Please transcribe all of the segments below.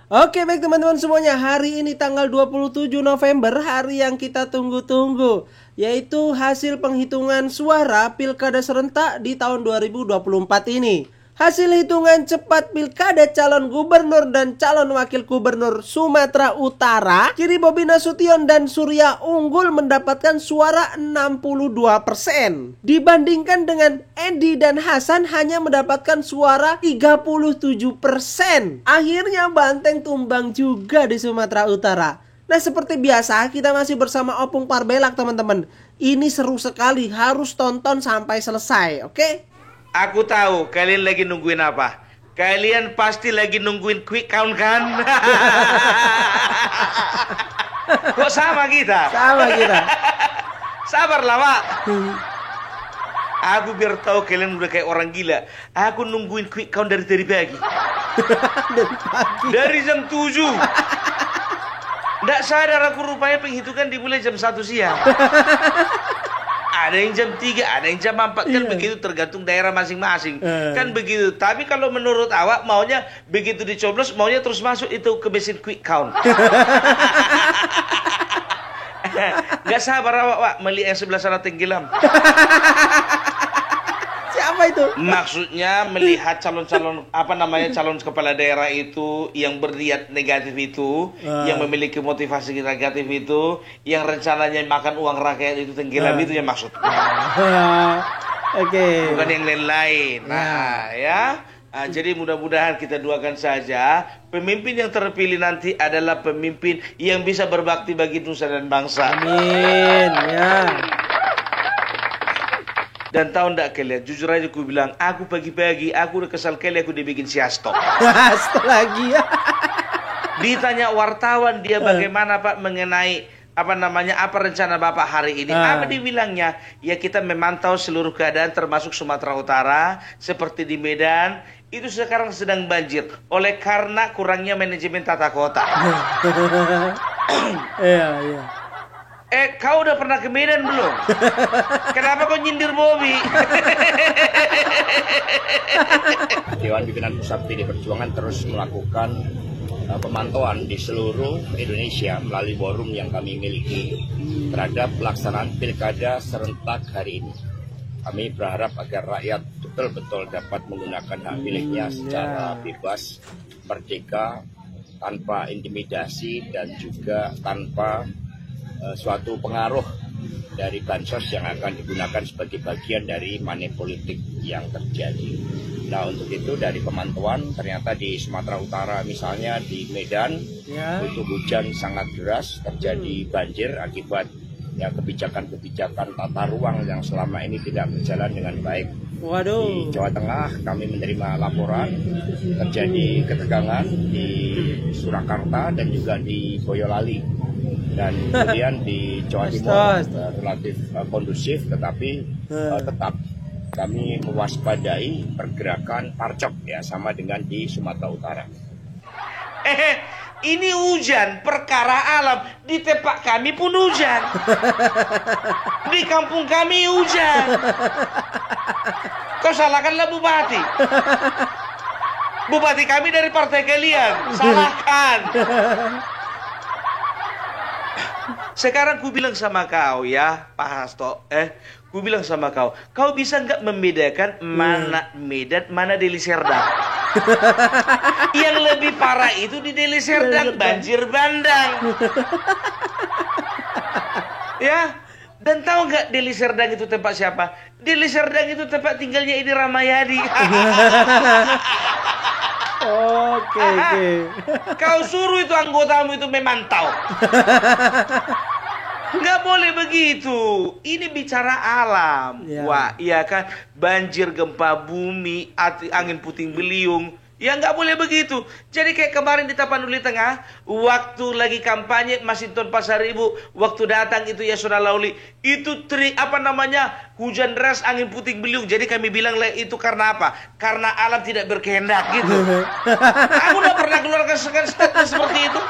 Oke, baik teman-teman semuanya, hari ini tanggal 27 November, hari yang kita tunggu-tunggu, yaitu hasil penghitungan suara Pilkada serentak di tahun 2024 ini. Hasil hitungan cepat Pilkada calon gubernur dan calon wakil gubernur Sumatera Utara, Kiri Bobi Nasution dan Surya unggul mendapatkan suara 62%. Dibandingkan dengan Edi dan Hasan hanya mendapatkan suara 37%. Akhirnya banteng tumbang juga di Sumatera Utara. Nah, seperti biasa kita masih bersama Opung Parbelak teman-teman. Ini seru sekali, harus tonton sampai selesai, oke? Aku tahu kalian lagi nungguin apa. Kalian pasti lagi nungguin quick count kan? Kok sama kita? Sama kita. Sabarlah, Pak. Aku biar tahu kalian udah kayak orang gila. Aku nungguin quick count dari pagi. Dari jam 7. Nggak sadar aku rupanya penghitungan dimulai jam 1 siang. Ada yang jam 3, ada yang jam 4. Kan begitu, tergantung daerah masing-masing. Kan begitu. Tapi kalau menurut awak maunya begitu dicoblos, maunya terus masuk itu ke mesin quick count. Gak sabar awak, Wak, melihat yang sebelah sana tenggelam. Siapa itu? Maksudnya melihat calon-calon calon kepala daerah itu yang berniat negatif itu, yang memiliki motivasi negatif itu, yang rencananya makan uang rakyat itu tenggelam, itu yang maksud. Oke. Bukan yang lain-lain. Nah, ya. Jadi mudah-mudahan kita doakan saja pemimpin yang terpilih nanti adalah pemimpin yang bisa berbakti bagi nusa dan bangsa. Amin. Ya. Dan tahu ndak kalian, jujur aja aku bilang, aku pagi-pagi aku udah kesal kali aku dibikin siastok. Lagi ya. Ditanya wartawan dia bagaimana Pak mengenai apa rencana Bapak hari ini? Apa dibilangnya? Ya kita memantau seluruh keadaan termasuk Sumatera Utara, seperti di Medan itu sekarang sedang banjir oleh karena kurangnya manajemen tata kota. Iya. Kau udah pernah ke Medan belum? Kenapa kau nyindir Bobi? Dewan Pimpinan Pusat PD Perjuangan terus melakukan pemantauan di seluruh Indonesia melalui forum yang kami miliki terhadap pelaksanaan pilkada serentak hari ini. Kami berharap agar rakyat betul-betul dapat menggunakan hak pilihnya secara bebas, merdeka, tanpa intimidasi dan juga tanpa suatu pengaruh dari bansos yang akan digunakan sebagai bagian dari money politik yang terjadi. Nah, untuk itu dari pemantauan ternyata di Sumatera Utara misalnya di Medan itu hujan sangat deras, terjadi banjir akibat kebijakan-kebijakan tata ruang yang selama ini tidak berjalan dengan baik. Di Jawa Tengah kami menerima laporan terjadi ketegangan di Surakarta dan juga di Boyolali. Dan kemudian di Jawa Timur relatif kondusif, tetapi tetap kami mewaspadai pergerakan parcok ya sama dengan di Sumatera Utara. Ini hujan perkara alam, di tempat kami pun hujan. Di kampung kami hujan. Kau salahkanlah bupati. Bupati kami dari partai kalian, salahkan. Sekarang ku bilang sama kau ya, Pak Hasto, ku bilang sama kau bisa nggak membedakan mana Medan, mana Deli Serdang? Yang lebih parah itu di Deli Serdang, banjir bandang. Ya, dan tahu nggak Deli Serdang itu tempat siapa? Deli Serdang itu tempat tinggalnya Edi Ramayadi. Oke. Kau suruh itu anggotamu itu memantau. Nggak boleh begitu. Ini bicara alam. Wah, iya kan? Banjir, gempa bumi, angin puting beliung. Ya nggak boleh begitu. Jadi kayak kemarin di Tapanuli Tengah, waktu lagi kampanye Masinton Pasaribu, waktu datang itu Yasona Lauli, itu hujan deras, angin puting beliung. Jadi kami bilang itu karena apa? Karena alam tidak berkehendak gitu. Aku udah pernah keluarkan statement seperti itu.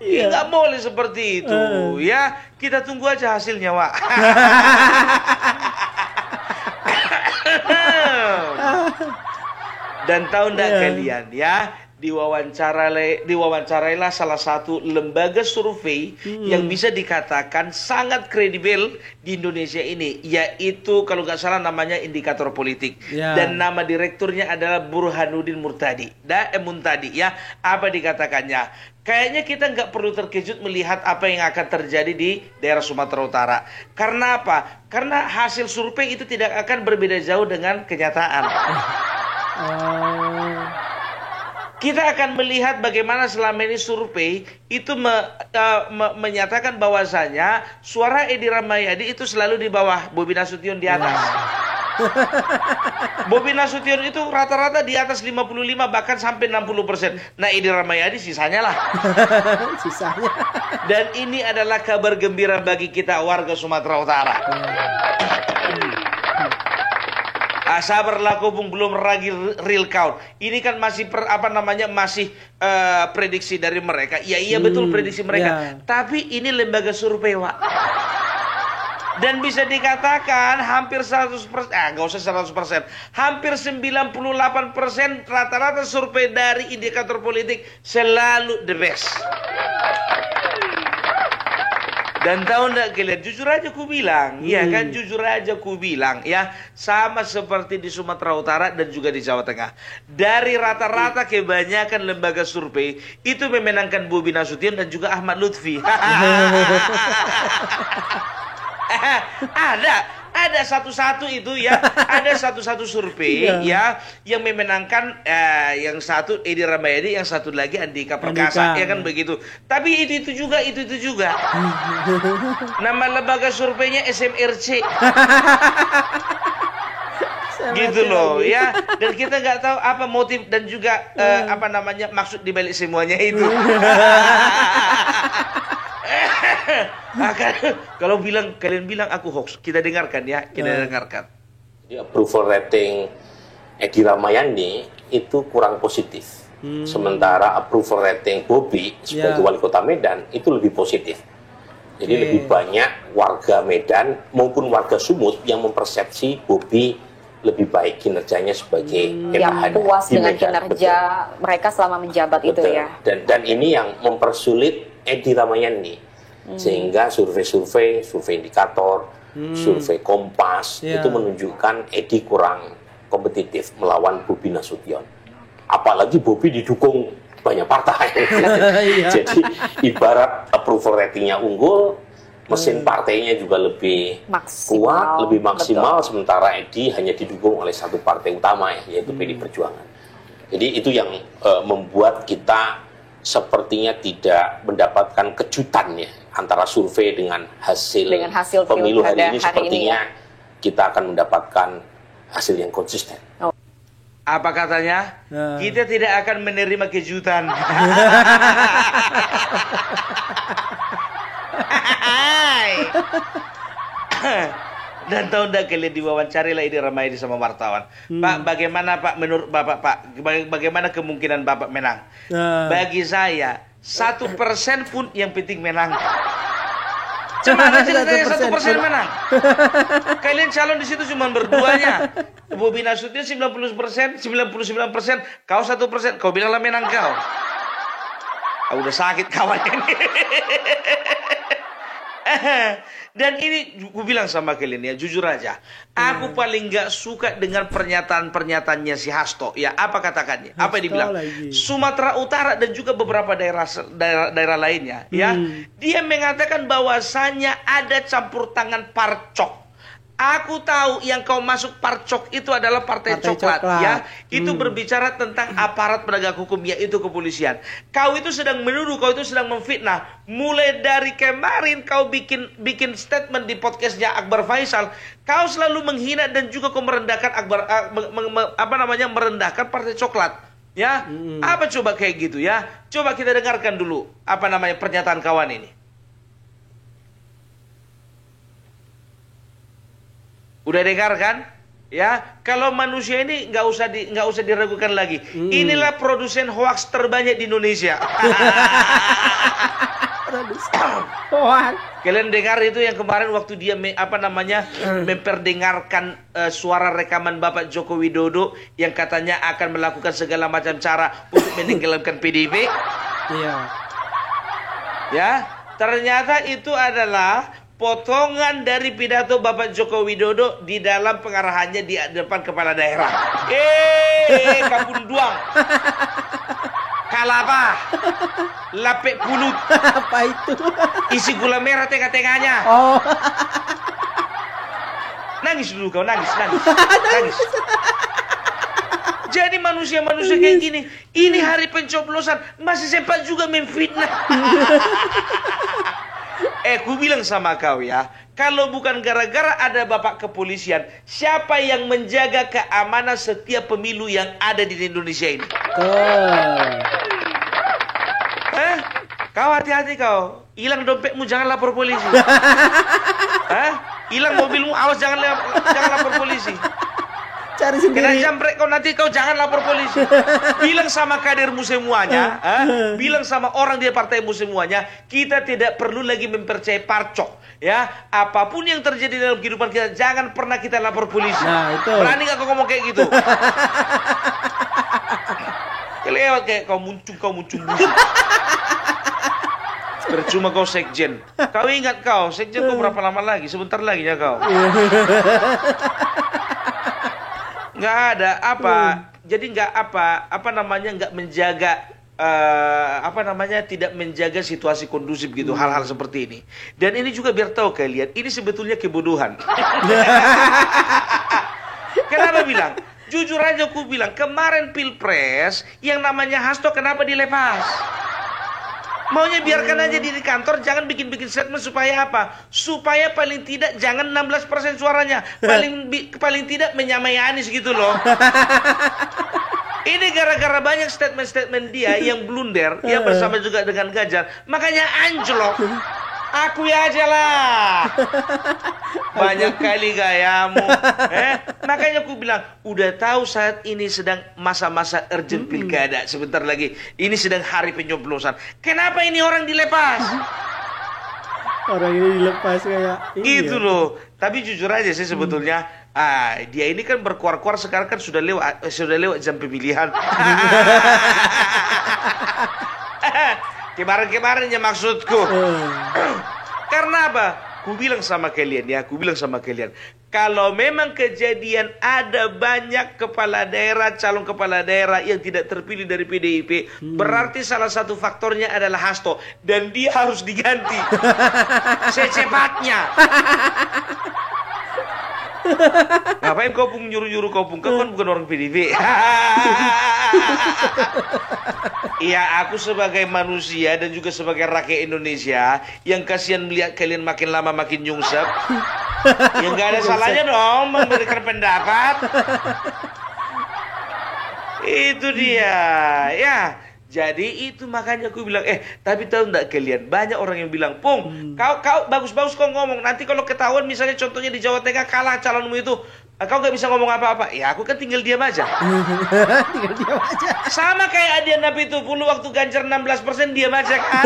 Nggak boleh seperti itu. Ya, kita tunggu aja hasilnya, Wak. Dan tahu enggak kalian ya, diwawancarailah salah satu lembaga survei yang bisa dikatakan sangat kredibel di Indonesia ini, yaitu kalau nggak salah namanya Indikator Politik, dan nama direkturnya adalah Burhanuddin Muntadi ya. Apa dikatakannya? Kayaknya kita nggak perlu terkejut melihat apa yang akan terjadi di daerah Sumatera Utara. Karena apa? Karena hasil survei itu tidak akan berbeda jauh dengan kenyataan. Kita akan melihat bagaimana selama ini survei itu menyatakan bahwasanya suara Edi Rahmayadi itu selalu di bawah Bobi Nasution di atas. Bobi Nasution itu rata-rata di atas 55 bahkan sampai 60%. Nah, Edi Rahmayadi sisanya lah. Sisanya. Dan ini adalah kabar gembira bagi kita warga Sumatera Utara. Sabarlah Kopung, belum lagi real count. Ini kan masih masih prediksi dari mereka. Iya betul prediksi mereka. Tapi ini lembaga survei, Wak. Dan bisa dikatakan hampir 100%, nggak usah 100%, hampir 98% rata-rata survei dari Indikator Politik selalu the best. Dan tahu enggak kalian, jujur aja ku bilang, ya kan, jujur aja ku bilang ya, sama seperti di Sumatera Utara dan juga di Jawa Tengah. Dari rata-rata kebanyakan lembaga survei itu memenangkan Bobi Nasution dan juga Ahmad Lutfi. Ada satu-satu itu ya, ada satu-satu survei ya yang memenangkan yang satu Edi Rahmayadi, yang satu lagi Andika Perkasa, ya kan begitu. Tapi itu juga. Nama lembaga surveinya SMRC. Gitu loh ya. Dan kita nggak tahu apa motif dan juga maksud dibalik semuanya itu. Kalau kalian bilang aku hoax, kita dengarkan ya, dengarkan. Jadi approval rating Edi Rahmayadi itu kurang positif. Sementara approval rating Bobi sebagai wali kota Medan itu lebih positif. Jadi lebih banyak warga Medan maupun warga Sumut yang mempersepsi Bobi lebih baik kinerjanya sebagai yang puas dengan kinerja mereka selama menjabat. Itu ya. Dan ini yang mempersulit Edi Rahmayadi. Sehingga survei indikator, survei Kompas itu menunjukkan Edi kurang kompetitif melawan Bobi Nasution. Apalagi Bobi didukung banyak partai. Jadi ibarat approval ratingnya unggul, mesin partainya juga lebih kuat, lebih maksimal, sementara Edi hanya didukung oleh satu partai utama yaitu PDI Perjuangan. Jadi itu yang membuat kita sepertinya tidak mendapatkan kejutan ya antara survei dengan hasil pemilu hari ini. Sepertinya kita akan mendapatkan hasil yang konsisten. Apa katanya? Kita tidak akan menerima kejutan. Dan tahu enggak kalian diwawancara lah Edi Rahmayadi sama wartawan. Pak, bagaimana Pak menurut Bapak Pak? Bagaimana kemungkinan Bapak menang? Bagi saya 1% pun yang penting menang. Cuma ceritanya 1% menang. Kalian calon di situ cuma berduanya. Bobi Nasution 90%, 99%, kau 1%, kau bilanglah menang kau. Udah sakit kawan ini. Dan ini gue bilang sama kalian ya, jujur aja, aku paling gak suka dengan pernyataan-pernyataannya si Hasto. Ya, apa katakannya? Apa yang dibilang? Sumatera Utara dan juga beberapa daerah lainnya, ya, dia mengatakan bahwasanya ada campur tangan parcok. Aku tahu yang kau masuk parcok itu adalah partai coklat, ya. Itu berbicara tentang aparat penegak hukum, yaitu kepolisian. Kau itu sedang menuduh, kau itu sedang memfitnah. Mulai dari kemarin kau bikin statement di podcastnya Akbar Faisal, kau selalu menghina dan juga kau merendahkan merendahkan partai coklat, ya. Apa coba kayak gitu ya? Coba kita dengarkan dulu pernyataan kawan ini. Udah dengar kan? Ya, kalau manusia ini nggak usah diragukan lagi. Inilah produsen hoax terbanyak di Indonesia. Kalian dengar itu yang kemarin waktu dia memperdengarkan suara rekaman Bapak Joko Widodo yang katanya akan melakukan segala macam cara untuk menenggelamkan PDIP? Iya. Ya, ternyata itu adalah potongan dari pidato Bapak Joko Widodo di dalam pengarahannya di depan kepala daerah. Kapun duang. Kalapa. Lapek pulut. Apa itu? Isi gula merah tengah-tengahnya. Oh. Nangis dulu kau, nangis. Jadi manusia-manusia kayak gini, ini hari pencoblosan masih sempat juga memfitnah. Ku bilang sama kau ya, kalau bukan gara-gara ada Bapak kepolisian, siapa yang menjaga keamanan setiap pemilu yang ada di Indonesia ini? Kau hati-hati kau. Hilang dompetmu jangan lapor polisi. Hilang mobilmu awas jangan lapor polisi. Cari sendiri. Kena jambret kau nanti kau jangan lapor polisi. Bilang sama kadermu semuanya, bilang sama orang di partaimu semuanya, kita tidak perlu lagi mempercayai parcok. Ya, apapun yang terjadi dalam kehidupan kita jangan pernah kita lapor polisi. Nah, itu. Berani gak kau ngomong kayak gitu? Kelewat kayak kau muncung busuk. Percuma kau sekjen. Kau ingat kau, sekjen kau berapa lama lagi? Sebentar lagi ya kau. Nggak ada apa. Jadi nggak nggak menjaga tidak menjaga situasi kondusif gitu, hal-hal seperti ini. Dan ini juga biar tahu kalian, ini sebetulnya kebodohan. Kenapa bilang? Jujur aja aku bilang, kemarin Pilpres yang namanya Hasto kenapa dilepas? Maunya biarkan aja di kantor, jangan bikin-bikin statement supaya apa? Supaya paling tidak jangan 16% suaranya. Paling tidak menyamai Anies gitu loh. Ini gara-gara banyak statement-statement dia yang blunder, yang bersama juga dengan Ganjar, makanya anjlok. Akui aja lah. Banyak kali gayamu. Makanya aku bilang, udah tahu saat ini sedang masa-masa urgent pilkada. Sebentar lagi, ini sedang hari pencoblosan. Kenapa ini orang dilepas? Orang ini dilepas kayak gitu loh. Tapi jujur aja sih sebetulnya, dia ini kan berkuar-kuar sekarang kan sudah lewat jam pemilihan. Kemarin-kemarinnya maksudku. Karena apa? Ku bilang sama kalian, kalau memang kejadian ada banyak calon kepala daerah yang tidak terpilih dari PDIP, berarti salah satu faktornya adalah Hasto, dan dia harus diganti secepatnya. Ngapain kau pun nyuruh-nyuruh kau kan bukan orang PDIP. Iya, aku sebagai manusia dan juga sebagai rakyat Indonesia yang kasihan melihat kalian makin lama makin nyungsep. Ya nggak ada salahnya dong memberikan pendapat. Itu dia, ya. Jadi itu makanya aku bilang, tapi tahu enggak kalian, banyak orang yang bilang, Pung, kau bagus-bagus kau ngomong, nanti kalau ketahuan misalnya contohnya di Jawa Tengah kalah calonmu itu, kau gak bisa ngomong apa-apa. Ya aku kan tinggal diam aja. Sama kayak Adian Napi itu, dulu waktu Ganjar 16% diam aja kan.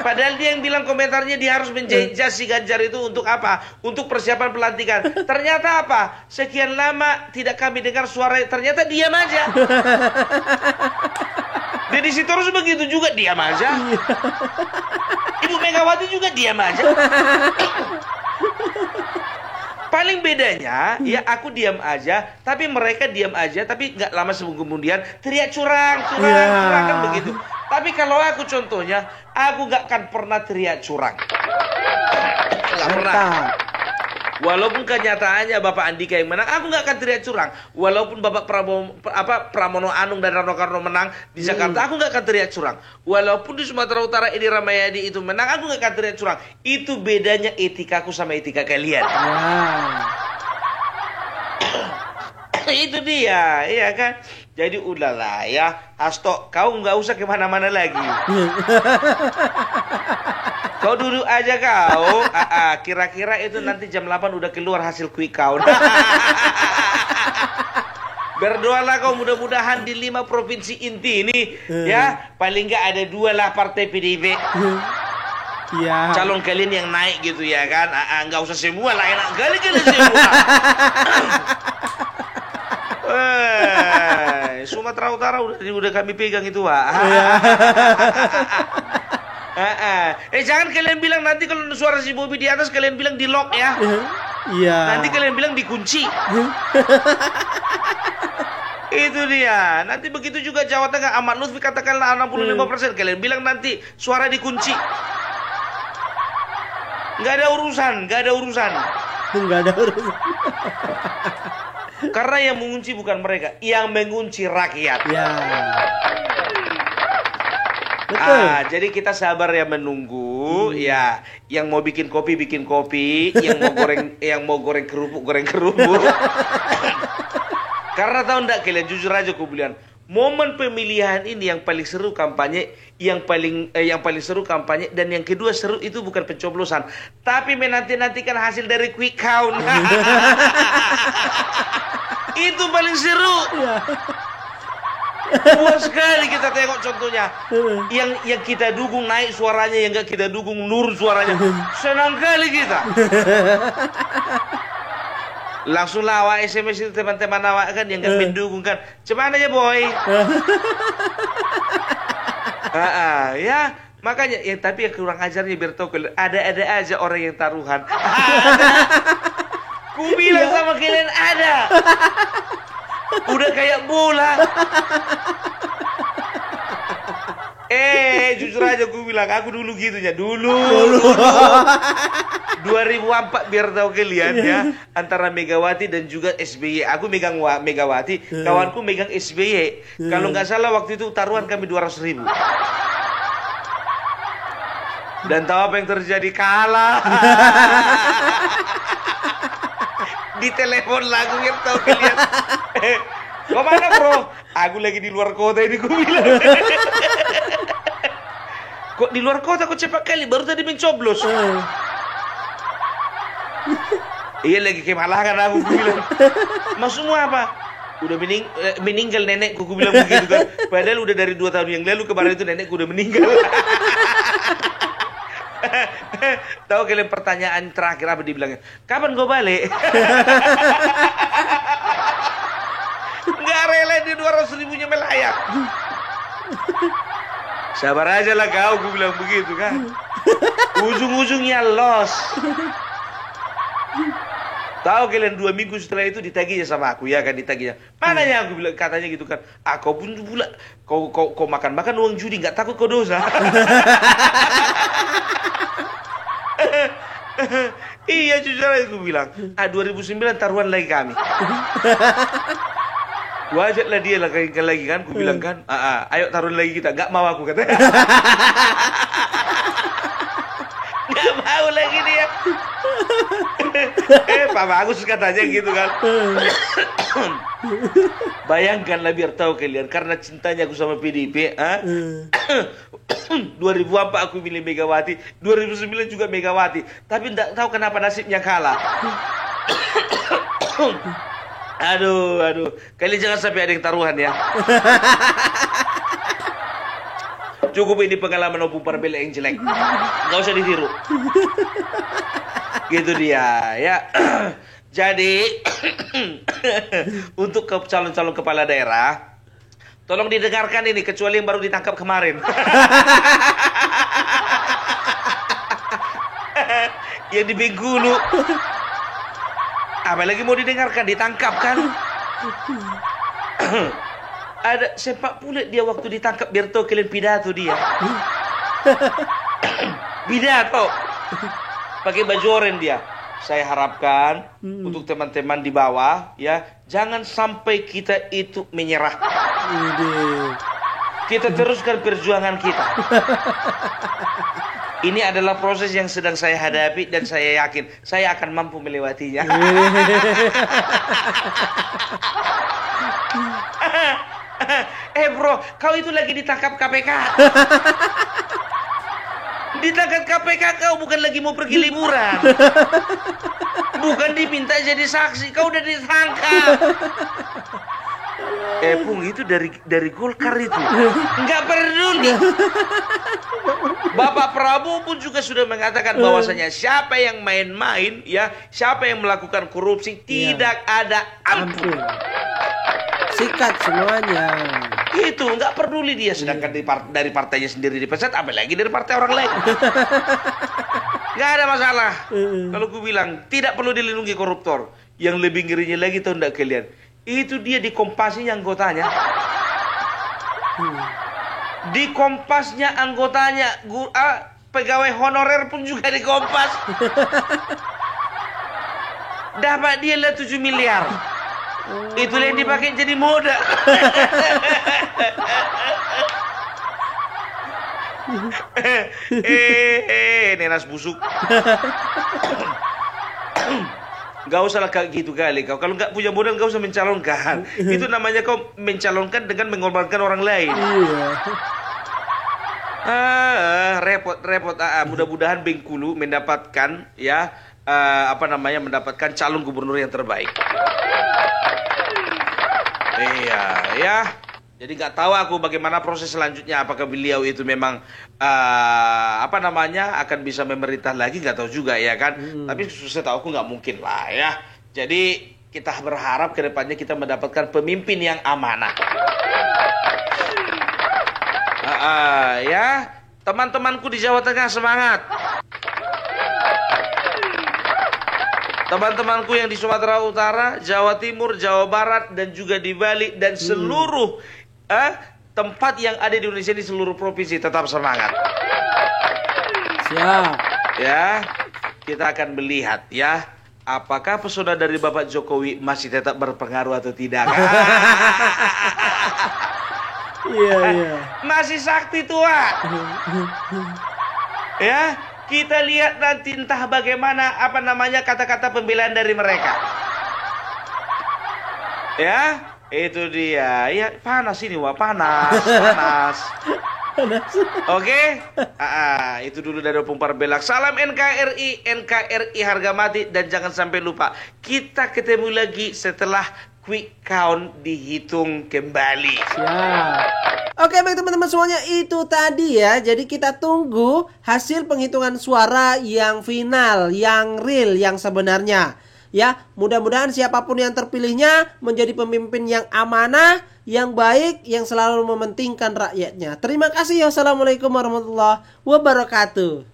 Padahal dia yang bilang komentarnya dia harus menjajah si Ganjar itu untuk apa? Untuk persiapan pelantikan. Ternyata apa? Sekian lama tidak kami dengar suara, ternyata diam aja. Jadi si terus begitu juga diam aja. Ibu Megawati juga diam aja. Paling bedanya, ya aku diam aja, tapi mereka diam aja, tapi nggak lama kemudian teriak curang kan begitu. Tapi kalau aku contohnya, aku nggak akan pernah teriak curang. Nggak pernah. Walaupun kenyataannya Bapak Andika yang menang, aku nggak akan teriak curang. Walaupun Bapak Pramono Anung dan Rano Karno menang di Jakarta, aku nggak akan teriak curang. Walaupun di Sumatera Utara Edi Ramayadi itu menang, aku nggak akan teriak curang. Itu bedanya etikaku sama etika kalian. Itu dia, iya kan? Jadi udahlah ya, Hasto, kau nggak usah kemana-mana lagi. Kau duduk aja kau. Kira-kira itu nanti jam 8 udah keluar hasil quick count. Berdoalah kau mudah-mudahan di 5 provinsi inti ini ya paling nggak ada 2 lah partai PDIP. Iya. Calon kalian yang naik gitu ya kan. Nggak usah semua lah, enak kali semua. Sumatera Utara udah kami pegang itu, Pak. Jangan kalian bilang nanti kalau suara si Bobby di atas kalian bilang di lock ya. Iya. Nanti kalian bilang dikunci. Itu dia. Nanti begitu juga Jawa Tengah, Ahmad Lutfi katakanlah 65%. Kalian bilang nanti suara dikunci. Nggak ada urusan. Karena yang mengunci bukan mereka, yang mengunci rakyat. Ya. Betul. Jadi kita sabar ya menunggu. Ya, yang mau bikin kopi, yang mau goreng kerupuk. Karena tahu enggak kalian, jujur aja aku bilang, momen pemilihan ini yang paling seru kampanye, yang paling seru kampanye, dan yang kedua seru itu bukan pencoblosan, tapi menanti-nantikan hasil dari quick count. Itu paling seru. Puas sekali kita tengok contohnya. Yang kita dukung naik suaranya, yang enggak kita dukung nurun suaranya. Senang kali kita. Langsunglah awak SMS itu teman-teman awak kan yang gak mendukung kan. Cuman aja boy. Ya makanya ya, tapi yang kurang ajarnya biar tahu ada aja orang yang taruhan. Ku bilang sama kalian ada. Udah kayak bola. Jujur aja aku bilang, aku dulu gitunya. Dulu 2004 biar tahu kalian ya, antara Megawati dan juga SBY. Aku megang Megawati, kawanku megang SBY. Kalau nggak salah waktu itu taruhan kami 200.000. Dan tahu apa yang terjadi? Kalah. Di telepon lagu yang tahu kalian. Kau mana bro? Aku lagi di luar kota ini, aku bilang. Kok di luar kota kok cepat kali? Baru tadi mencoblos. Iya lagi kemalangan aku bilang. Maksudmu apa? Udah meninggal nenekku, aku bilang begitu kan. Padahal udah dari 2 tahun yang lalu, kemarin itu nenekku udah meninggal. Tahu kalian pertanyaan terakhir apa dibilangnya? Kapan gue balik? Nggak rela di 200.000-nya melayang. Sabar aja lah kau, gue bilang begitu kan. Ujung-ujungnya loss. Tahu kalian 2 minggu setelah itu ditagihnya sama aku, ya kan, ditagihnya. Mananya aku bilang, katanya gitu kan. Kau pun pula kau makan uang judi, nggak takut kau dosa. Iya jujur aja aku bilang. 2009 taruhan lagi kami. Wajarlah dia lagi kan, aku bilang kan. Ayo taruhan lagi kita. Nggak mau aku katanya. Nggak mau lagi dia. Pak Bagus katanya gitu kan. Bayangkanlah biar tahu kalian, karena cintanya aku sama PDIP. 2004 aku milih Megawati, 2009 juga Megawati, tapi tidak tahu kenapa nasibnya kalah. Aduh, kalian jangan sampai ada yang taruhan ya. Cukup ini pengalaman Opung Parbel yang jelek, nggak usah ditiru. Gitu dia ya. Jadi untuk calon-calon kepala daerah, tolong didengarkan ini, kecuali yang baru ditangkap kemarin. Yang di Bengkulu. Apalagi mau didengarkan, ditangkap kan. Ada sepak pula dia waktu ditangkap, biar tahu kalian pidato dia. Pidato. Pakai baju oranye dia. Saya harapkan untuk teman-teman di bawah ya, jangan sampai kita itu menyerah. Kita teruskan perjuangan kita. Ini adalah proses yang sedang saya hadapi dan saya yakin saya akan mampu melewatinya. Bro, kau itu lagi ditangkap KPK. Ditangkap KPK, kau bukan lagi mau pergi liburan. Bukan diminta jadi saksi, kau udah ditangkap. Pung itu dari Golkar itu. Nggak peduli. Bapak Prabowo pun juga sudah mengatakan bahwasanya siapa yang main-main, ya, siapa yang melakukan korupsi tidak ada ampun. Sikat semuanya. Itu nggak peduli dia, sedangkan dari partainya sendiri dipecat, apalagi dari partai orang lain. Nggak ada masalah. Kalau gue bilang tidak perlu dilindungi koruptor. Yang lebih ngerinya lagi tahu nggak kalian? Itu dia di Kompasnya anggotanya. Di Kompasnya anggotanya, pegawai honorer pun juga di Kompas. Dapat dia lah 7 miliar. Itulah yang dipakai jadi modal. Nenas busuk. Gak usah lah kayak gitu kali kau. Kalau nggak punya modal gak usah mencalonkan. Itu namanya kau mencalonkan dengan mengorbankan orang lain. Repot. Mudah-mudahan Bengkulu mendapatkan mendapatkan calon gubernur yang terbaik. Iya, ya. Jadi nggak tahu aku bagaimana proses selanjutnya. Apakah beliau itu memang akan bisa memerintah lagi, nggak tahu juga ya kan. Tapi saya tahu aku nggak mungkin lah ya. Jadi kita berharap ke depannya kita mendapatkan pemimpin yang amanah. Ya, teman-temanku di Jawa Tengah semangat. Teman-temanku yang di Sumatera Utara, Jawa Timur, Jawa Barat, dan juga di Bali, dan seluruh tempat yang ada di Indonesia, di seluruh provinsi, tetap semangat. Siap. Ya, kita akan melihat ya, apakah pesona dari Bapak Jokowi masih tetap berpengaruh atau tidak. Iya. Masih sakti tua. Ya. Kita lihat nanti entah bagaimana kata-kata pembelaan dari mereka. Ya, itu dia. Ya, panas ini, panas. Oke? Itu dulu dari Opung Parbelak. Salam NKRI harga mati, dan jangan sampai lupa kita ketemu lagi setelah quick count dihitung kembali. Siap. Oke, baik teman-teman semuanya, itu tadi ya. Jadi kita tunggu hasil penghitungan suara yang final, yang real, yang sebenarnya. Ya, mudah-mudahan siapapun yang terpilihnya menjadi pemimpin yang amanah, yang baik, yang selalu mementingkan rakyatnya. Terima kasih. Wassalamualaikum warahmatullahi wabarakatuh.